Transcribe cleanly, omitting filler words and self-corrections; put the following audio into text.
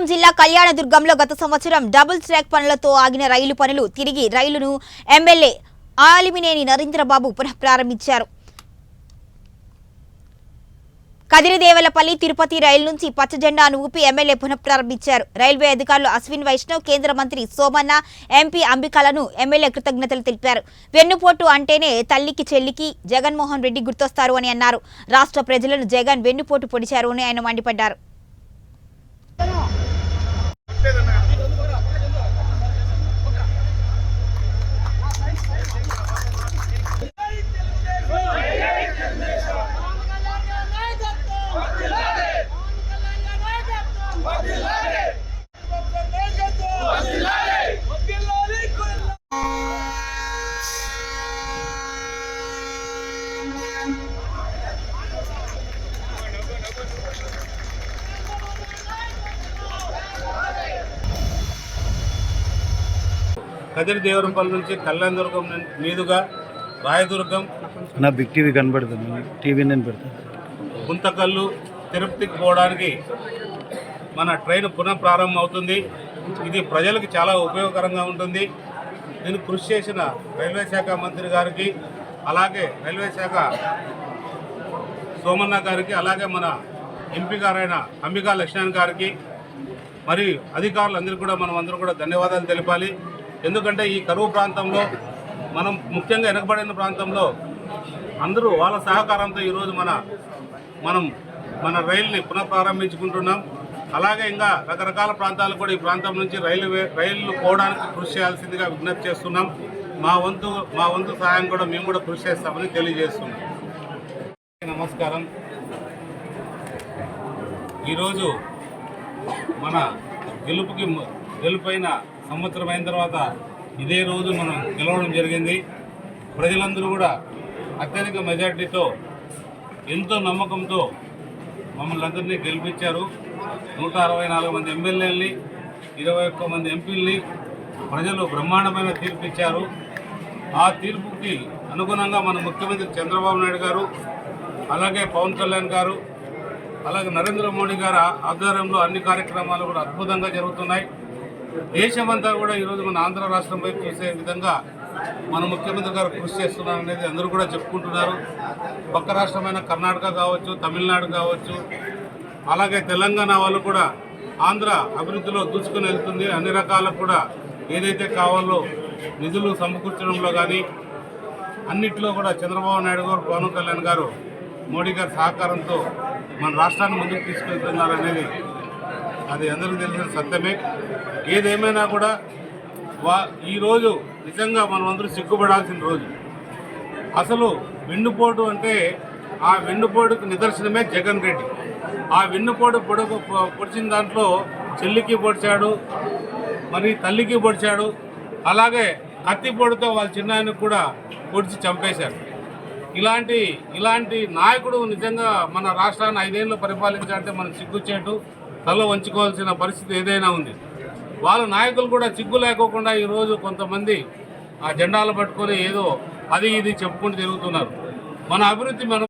ఖమ్మం జిల్లా కళ్యాణదుర్గంలో గత సంవత్సరం డబుల్ ట్రాక్ పనులతో ఆగిన రైలు పనులు తిరిగి రైలును ఎమ్మెల్యే ఆలిమినేని నరేంద్రబాబు పునఃప్రారంభించారు. కదిరిదేవలపల్లి తిరుపతి రైలు నుంచి పచ్చజెండాను ఊపి ఎమ్మెల్యే పునఃప్రారంభించారు. రైల్వే అధికారులు అశ్విన్ వైష్ణవ్, కేంద్ర మంత్రి సోమన్న, ఎంపీ అంబికలను ఎమ్మెల్యే కృతజ్ఞతలు తెలిపారు. వెన్నుపోటు అంటేనే తల్లికి చెల్లికి జగన్మోహన్ రెడ్డి గుర్తొస్తారు అని అన్నారు. రాష్ట్ర ప్రజలను జగన్ వెన్నుపోటు పొడిచారు అని ఆయన మండిపడ్డారు. కదిరిదేవరపల్లి నుంచి కళ్యాణదుర్గం మీదుగా రాయదుర్గం నా బిగ్ టీవీ కనబడుతుంది, టీవీ నేను పెడతాను. గుంతకల్లు తిరుపతికి పోవడానికి మన ట్రైన్ పునఃప్రారంభం అవుతుంది. ఇది ప్రజలకు చాలా ఉపయోగకరంగా ఉంటుంది. దీనికి కృషి చేసిన రైల్వే శాఖ మంత్రి గారికి, అలాగే రైల్వే శాఖ సోమన్న గారికి, అలాగే మన ఎంపీ గారైన అంబికా లక్ష్మణ్ గారికి, మరి అధికారులందరికీ కూడా మనం అందరూ కూడా ధన్యవాదాలు తెలపాలి. ఎందుకంటే ఈ కరువు ప్రాంతంలో మనం ముఖ్యంగా వెనకబడిన ప్రాంతంలో అందరూ వాళ్ళ సహకారంతో ఈరోజు మనం రైలుని పునఃప్రారంభించుకుంటున్నాం. అలాగే ఇంకా రకరకాల ప్రాంతాలు కూడా ఈ ప్రాంతం నుంచి రైళ్లు పోవడానికి కృషి చేయాల్సిందిగా విజ్ఞప్తి చేస్తున్నాం. మా వంతు సహాయం కూడా మేము కూడా కృషి చేస్తామని తెలియజేస్తున్నాం. నమస్కారం. ఈరోజు మన గెలుపైన సంవత్సరం అయిన తర్వాత ఇదే రోజు మనం గెలవడం జరిగింది. ప్రజలందరూ కూడా అత్యధిక మెజార్టీతో ఎంతో నమ్మకంతో మమ్మల్ని అందరినీ గెలిపించారు. 164 మంది ఎమ్మెల్యేలని, 21 మంది ఎంపీలని ప్రజలు బ్రహ్మాండమైన తీర్పు ఇచ్చారు. ఆ తీర్పుకి అనుగుణంగా మన ముఖ్యమంత్రి చంద్రబాబు నాయుడు గారు, అలాగే పవన్ కళ్యాణ్ గారు, అలాగే నరేంద్ర మోడీ గారి ఆధ్వర్యంలో అన్ని కార్యక్రమాలు కూడా అద్భుతంగా జరుగుతున్నాయి. దేశమంతా కూడా ఈరోజు మన ఆంధ్ర రాష్ట్రం వైపు చూసే విధంగా మన ముఖ్యమంత్రి గారు కృషి చేస్తున్నారు అనేది అందరూ కూడా చెప్పుకుంటున్నారు. పక్క రాష్ట్రమైన కర్ణాటక కావచ్చు, తమిళనాడు కావచ్చు, అలాగే తెలంగాణ వాళ్ళు కూడా ఆంధ్ర అభివృద్ధిలో దూసుకుని వెళ్తుంది. అన్ని రకాలకు కూడా ఏదైతే కావాలో నిధులు సమకూర్చడంలో కానీ అన్నింటిలో కూడా చంద్రబాబు నాయుడు గారు, పవన్ కళ్యాణ్ గారు, మోడీ గారి సహకారంతో మన రాష్ట్రాన్ని ముందుకు తీసుకెళ్తున్నారు అనేది అది అందరికీ తెలిసిన సత్యమే. ఏదేమైనా కూడా ఈరోజు నిజంగా మనం అందరూ సిగ్గుపడాల్సిన రోజు. అసలు వెన్నుపోటు అంటే ఆ వెన్నుపోటుకు నిదర్శనమే జగన్ రెడ్డి. ఆ వెన్నుపోటు పొడిచిన దాంట్లో చెల్లికి పొడిచాడు, మరి తల్లికి పొడిచాడు, అలాగే కత్తిపోటుతో వాళ్ళ చిన్నాయనకు కూడా పొడిచి చంపేశాడు. ఇలాంటి నాయకుడు నిజంగా మన రాష్ట్రాన్ని 5 ఏళ్ళు పరిపాలించాలంటే మనం సిగ్గుచేటు తల వంచుకోవాల్సిన పరిస్థితి ఏదైనా ఉంది. వాళ్ళ నాయకులు కూడా సిగ్గు లేకోకుండా ఈరోజు కొంతమంది ఆ జెండాలు పట్టుకొని ఏదో అది ఇది చెప్పుకుంటూ తిరుగుతున్నారు. మన అభివృద్ధి మనం